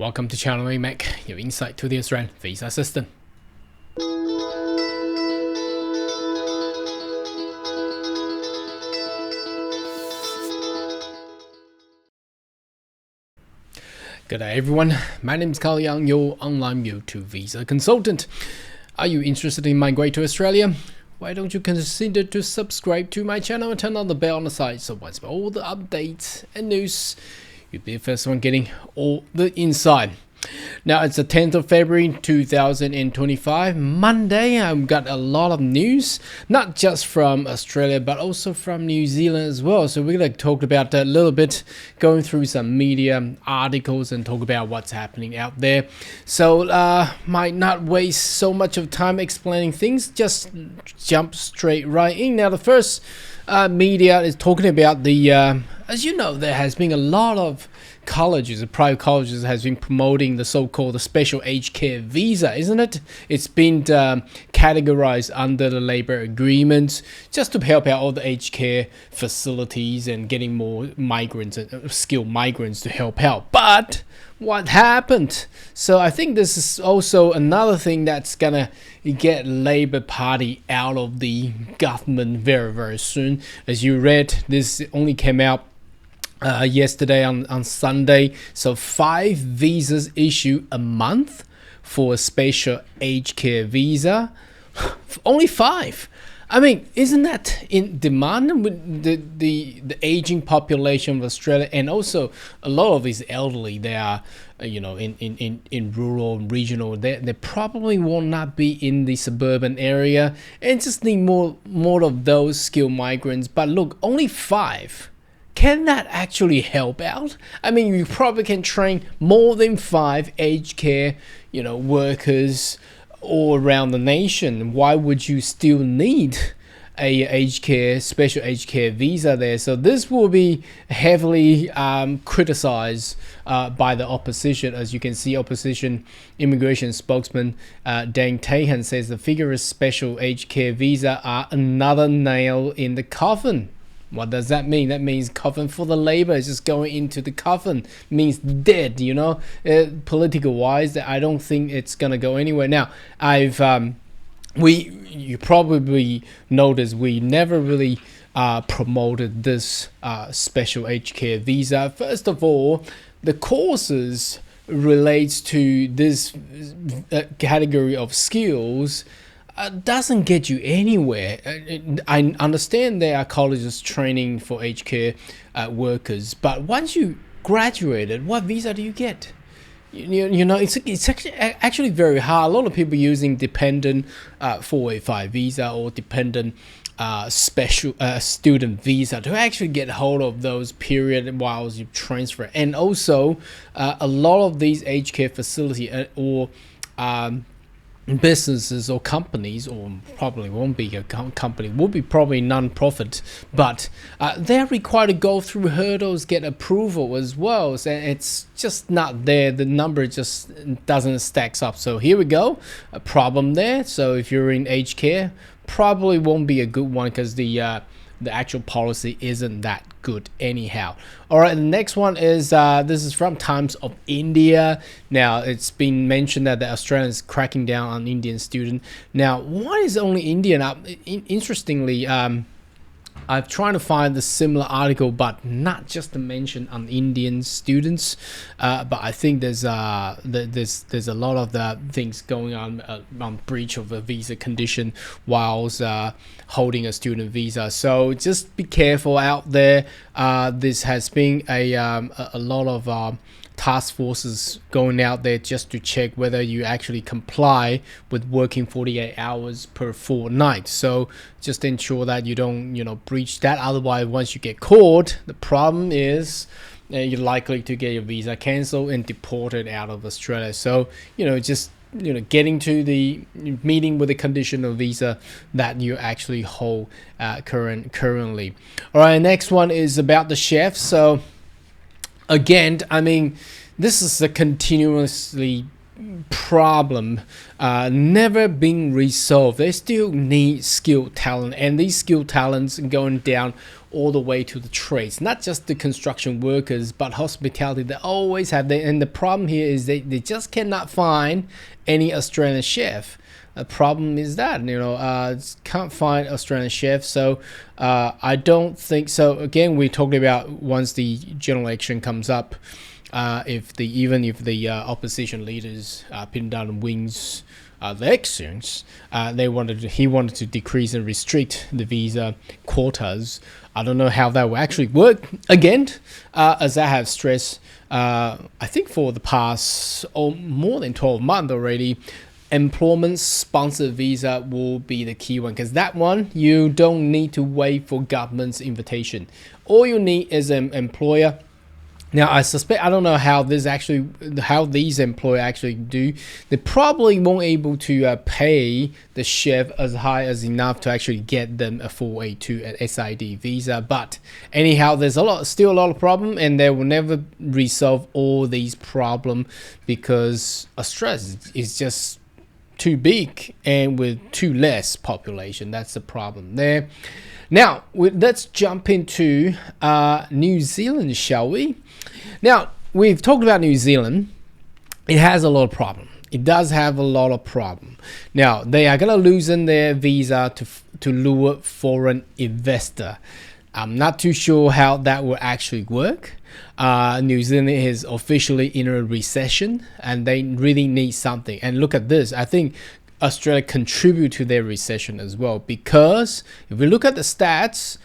Welcome to Channel AMAC, your insight to the Australian visa system. Good day everyone, my name is Carl Young, your online YouTube visa consultant. Are you interested in migrating to Australia? Why don't you consider to subscribe to my channel and turn on the bell on the side so once all the updates and news, you'll be the first one getting all the inside. Now it's the 10th of February 2025, Monday. I've got a lot of news, not just from Australia but also from New Zealand as well. So we're going to talk about that a little bit, going through some media articles and talk about what's happening out there. So might not waste so much of time explaining things, just jump straight right in. Now the first media is talking about the, as you know, there has been a lot of colleges, private colleges has been promoting the so-called special aged care visa, isn't it? It's been categorized under the labor agreements just to help out all the aged care facilities and getting more migrants, skilled migrants to help out. But what happened? So I think this is also another thing that's gonna get Labour Party out of the government very, very soon. As you read, this only came out yesterday on Sunday. So 5 visas issued a month for a special aged care visa. Only 5. I mean, isn't that in demand with the aging population of Australia, and also a lot of these elderly, they are in rural and regional, they probably will not be in the suburban area and just need more of those skilled migrants. But look, only 5. Can that actually help out? I mean, you probably can train more than 5 aged care, workers all around the nation. Why would you still need a special aged care visa there? So this will be heavily criticized by the opposition. As you can see, opposition immigration spokesman Dane Tahan says the vigorous special aged care visa are another nail in the coffin. What does that mean? That means coffin for the Labour is just going into the coffin, means dead, political wise. I don't think it's gonna go anywhere. Now, you probably noticed we never really promoted this special aged care visa. First of all, the courses relates to this category of skills doesn't get you anywhere. I understand there are colleges training for aged care workers, but once you graduated, what visa do you get? It's actually very hard. A lot of people using dependent 485 visa or dependent special student visa to actually get hold of those period while you transfer. And also a lot of these aged care facility or businesses or companies, or probably won't be a company, will be probably non-profit, but they're required to go through hurdles, get approval as well. So it's just not there. The number just doesn't stacks up. So here we go, a problem there. So if you're in aged care, probably won't be a good one because the actual policy isn't that good anyhow. All right, the next one is this is from Times of India. Now it's been mentioned that the Australians cracking down on Indian student. Now, why is only Indian? Interestingly, I've tried to find the similar article, but not just to mention on Indian students. But I think there's a lot of the things going on breach of a visa condition whilst holding a student visa. So just be careful out there. This has been a lot of task forces going out there just to check whether you actually comply with working 48 hours per fortnight. So just ensure that you don't breach that. Otherwise, once you get caught, the problem is you're likely to get your visa cancelled and deported out of Australia. So just getting to the meeting with the conditional visa that you actually hold currently. All right, next one is about the chefs. So again, I mean, this is a continuously problem never being resolved. They still need skilled talent, and these skilled talents going down all the way to the trades, not just the construction workers, but hospitality. They always have and the problem here is they just cannot find any Australian chef. The problem is that, can't find Australian chefs. So I don't think so. Again, we're talking about once the general election comes up, even if the opposition leaders pin down and wins the elections, he wanted to decrease and restrict the visa quotas. I don't know how that will actually work. Again, as I have stressed, I think for the past more than 12 months already, employment sponsored visa will be the key one, because that one you don't need to wait for government's invitation. All you need is an employer. Now I don't know how these employers actually do. They probably won't able to pay the chef as high as enough to actually get them a full A2 and SID visa. But anyhow, there's still a lot of problem, and they will never resolve all these problems because Australia is just too big and with too less population. That's the problem there. Now let's jump into New Zealand, shall we? Now we've talked about New Zealand. It has a lot of problem. It does have a lot of problem. Now they are gonna loosen their visa to lure foreign investor. I'm not too sure how that will actually work. New Zealand is officially in a recession, and they really need something. And look at this. I think Australia contribute to their recession as well, because if we look at the stats,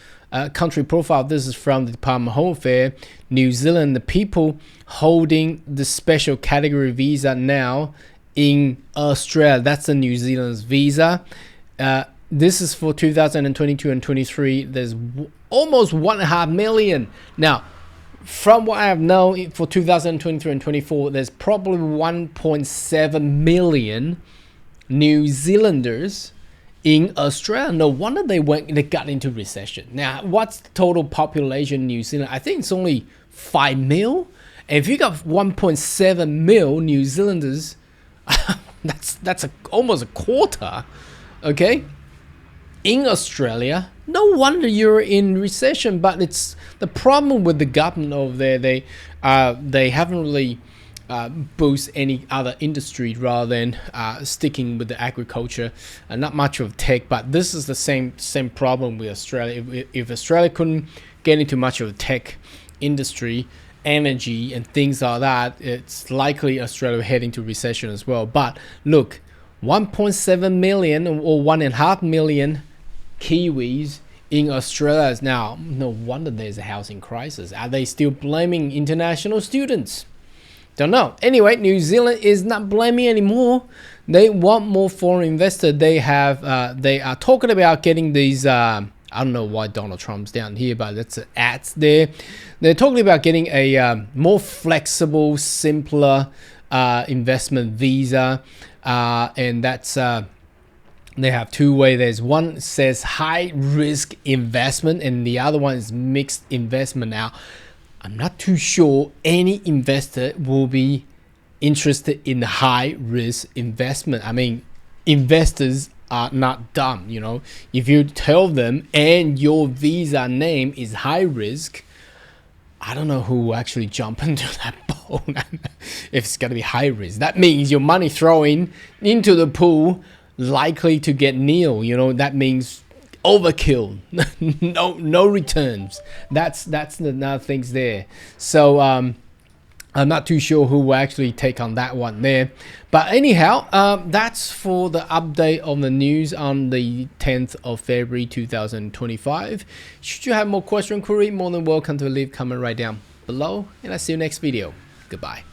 country profile, this is from the Department of Home Affairs, New Zealand, the people holding the special category visa now in Australia, that's the New Zealand's visa. This is for 2022 and 23. There's almost 1.5 million. Now, from what I have known, for 2023 and 24, there's probably 1.7 million New Zealanders in Australia. No wonder they got into recession. Now, what's the total population in New Zealand? I think it's only 5 mil. And if you got 1.7 mil New Zealanders, that's almost a quarter. Okay, in Australia, no wonder you're in recession. But it's the problem with the government over there. They haven't really boost any other industry rather than sticking with the agriculture, and not much of tech. But this is the same problem with Australia. If Australia couldn't get into much of the tech industry, energy and things like that, it's likely Australia will head into recession as well. But look, 1.7 million or 1.5 million Kiwis in Australia is now. No wonder there's a housing crisis. Are they still blaming international students? Don't know. Anyway, New Zealand is not blaming anymore. They want more foreign investor. They are talking about getting these. I don't know why Donald Trump's down here, but that's ads there. They're talking about getting a more flexible, simpler investment visa, and that's. They have two ways. There's one says high risk investment, and the other one is mixed investment. Now, I'm not too sure any investor will be interested in high risk investment. I mean, investors are not dumb, If you tell them and your visa name is high risk, I don't know who will actually jump into that boat. If it's gonna be high risk, that means your money thrown into the pool likely to get nil. That means overkill. no returns. That's the things there. So I'm not too sure who will actually take on that one there. But anyhow, that's for the update on the news on the 10th of February 2025. Should you have more question query, more than welcome to leave comment right down below, and I'll see you next video. Goodbye.